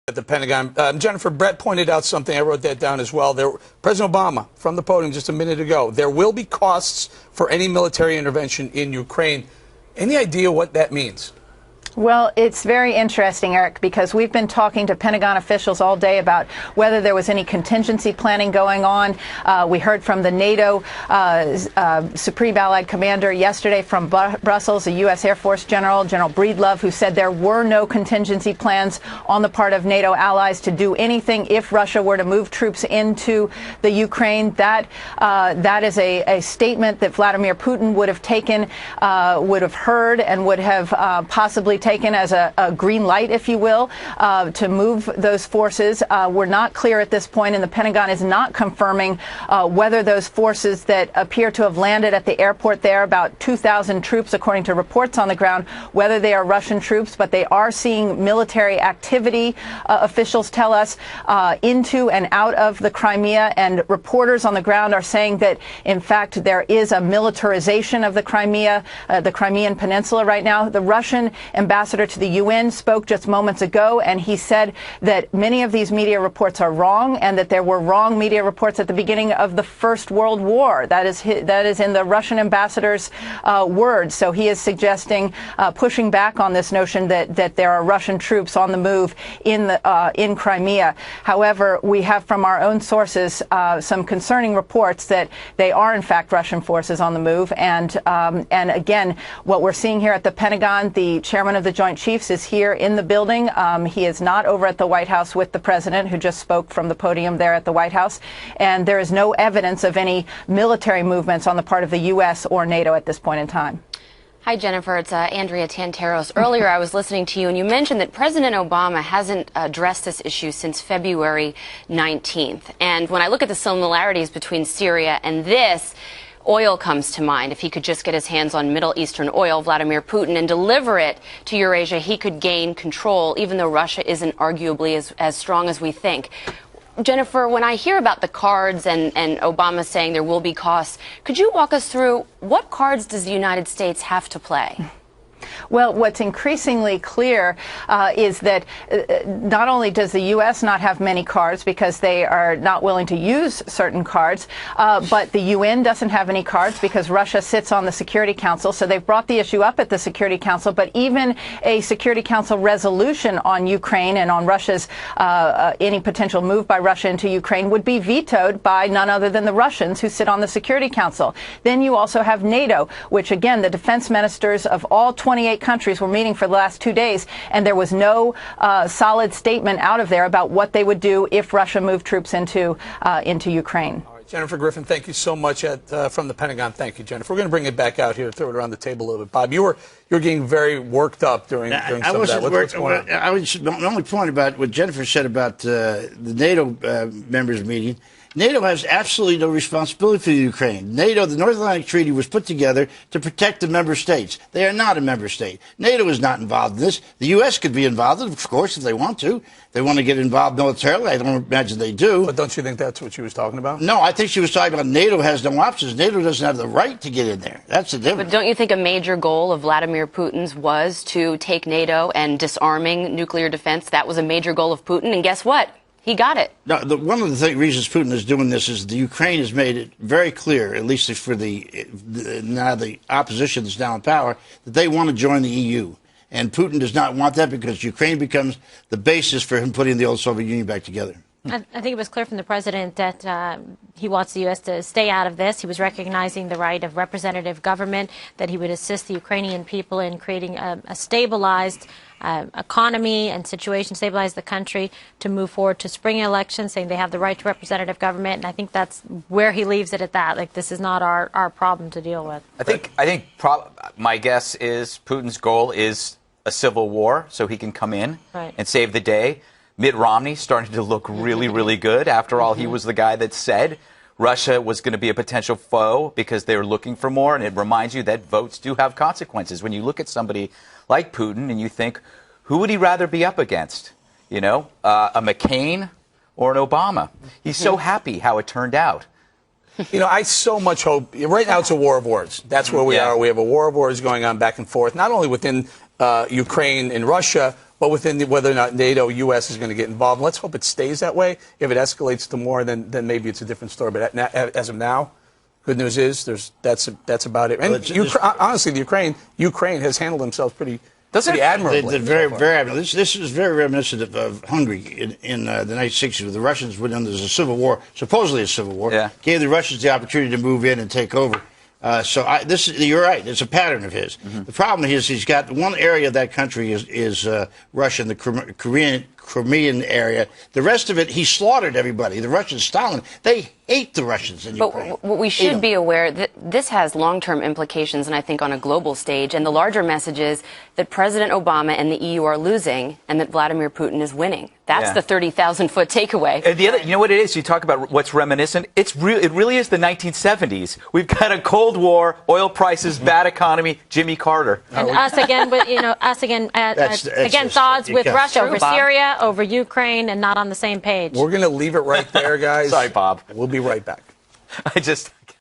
At the Pentagon. Jennifer, Brett pointed out something. I wrote that down as well. President Obama, from the podium just a minute ago, there will be costs for any military intervention in Ukraine. Any idea what that means? Well, it's very interesting, Eric, because we've been talking to Pentagon officials all day about whether there was any contingency planning going on. We heard from the NATO Supreme Allied Commander yesterday from Brussels, a U.S. Air Force General Breedlove, who said there were no contingency plans on the part of NATO allies to do anything if Russia were to move troops into the Ukraine. That is a statement that Vladimir Putin would have taken, would have heard, and would have possibly taken as a green light, if you will, to move those forces. We're not clear at this point, and the Pentagon is not confirming whether those forces that appear to have landed at the airport there, about 2,000 troops, according to reports on the ground, whether they are Russian troops, but they are seeing military activity, officials tell us, into and out of the Crimea, and reporters on the ground are saying that, in fact, there is a militarization of the Crimea, the Crimean Peninsula right now. The Russian ambassador to the UN spoke just moments ago, and he said that many of these media reports are wrong, and that there were wrong media reports at the beginning of the First World War. That is in the Russian ambassador's words. So he is suggesting, pushing back on this notion that there are Russian troops on the move in Crimea. However, we have from our own sources some concerning reports that they are in fact Russian forces on the move. And again, what we're seeing here at the Pentagon, the chairman of the Joint Chiefs is here in the building. He is not over at the White House with the president, who just spoke from the podium there at the White House. And there is no evidence of any military movements on the part of the U.S. or NATO at this point in time. Hi, Jennifer. It's Andrea Tanteros. Earlier, I was listening to you, and you mentioned that President Obama hasn't addressed this issue since February 19th. And when I look at the similarities between Syria and this, oil comes to mind. If he could just get his hands on Middle Eastern oil, Vladimir Putin, and deliver it to Eurasia, he could gain control, even though Russia isn't arguably as strong as we think. Jennifer, when I hear about the cards and Obama saying there will be costs, could you walk us through what cards does the United States have to play? Well, what's increasingly clear is that not only does the U.S. not have many cards because they are not willing to use certain cards, but the UN doesn't have any cards because Russia sits on the Security Council. So they've brought the issue up at the Security Council, but even a Security Council resolution on Ukraine and on Russia's any potential move by Russia into Ukraine would be vetoed by none other than the Russians who sit on the Security Council. Then you also have NATO, which, again, the defense ministers of all 28 countries were meeting for the last 2 days, and there was no solid statement out of there about what they would do if Russia moved troops into Ukraine. All right, Jennifer Griffin, thank you so much from the Pentagon. Thank you, Jennifer. We're going to bring it back out here, throw it around the table a little bit. Bob, you're getting very worked up during some of that. What's going on? The only point about what Jennifer said about the NATO members meeting. NATO has absolutely no responsibility for Ukraine. NATO, the North Atlantic Treaty, was put together to protect the member states. They are not a member state. NATO is not involved in this. The U.S. could be involved, of course, if they want to. If they want to get involved militarily, I don't imagine they do. But don't you think that's what she was talking about? No, I think she was talking about NATO has no options. NATO doesn't have the right to get in there. That's the difference. But don't you think a major goal of Vladimir Putin's was to take NATO and disarming nuclear defense? That was a major goal of Putin, and guess what? He got it. No, one of the reasons Putin is doing this is the Ukraine has made it very clear, at least for the opposition that's now in power, that they want to join the EU. And Putin does not want that because Ukraine becomes the basis for him putting the old Soviet Union back together. I think it was clear from the president that he wants the U.S. to stay out of this. He was recognizing the right of representative government, that he would assist the Ukrainian people in creating a stabilized economy and situation, stabilize the country to move forward to spring elections, saying they have the right to representative government. And I think that's where he leaves it at that. Like, this is not our problem to deal with. I think my guess is Putin's goal is a civil war so he can come in and save the day. Mitt Romney starting to look really, really good. After all, he was the guy that said Russia was going to be a potential foe because they were looking for more. And it reminds you that votes do have consequences. When you look at somebody like Putin and you think, who would he rather be up against? You know, a McCain or an Obama? He's so happy how it turned out. You know, I so much hope. Right now it's a war of words. That's where we are. We have a war of words going on back and forth, not only within Ukraine and Russia, but within whether or not NATO, U.S. is going to get involved. Let's hope it stays that way. If it escalates to more, then maybe it's a different story. But as of now, good news is that's about it. And honestly, the Ukraine has handled themselves pretty admirably. Very admirably. This is very reminiscent of Hungary in the 1960s, where the Russians went under a civil war, supposedly a civil war, gave the Russians the opportunity to move in and take over. You're right. It's a pattern of his. The problem is he's got one area of that country is Russia, the Crimean area. The rest of it, he slaughtered everybody. The Russians, Stalin, they hate the Russians in Ukraine. But what we should be aware that this has long-term implications, and I think on a global stage. And the larger message is that President Obama and the EU are losing, and that Vladimir Putin is winning. That's the 30,000-foot takeaway. And the other, you know what it is? You talk about what's reminiscent. It really is the 1970s. We've got a Cold War, oil prices, bad economy, Jimmy Carter, and us again against odds with Russia over Syria, over Ukraine, and not on the same page. We're going to leave it right there, guys. Sorry, Bob. We'll be right back.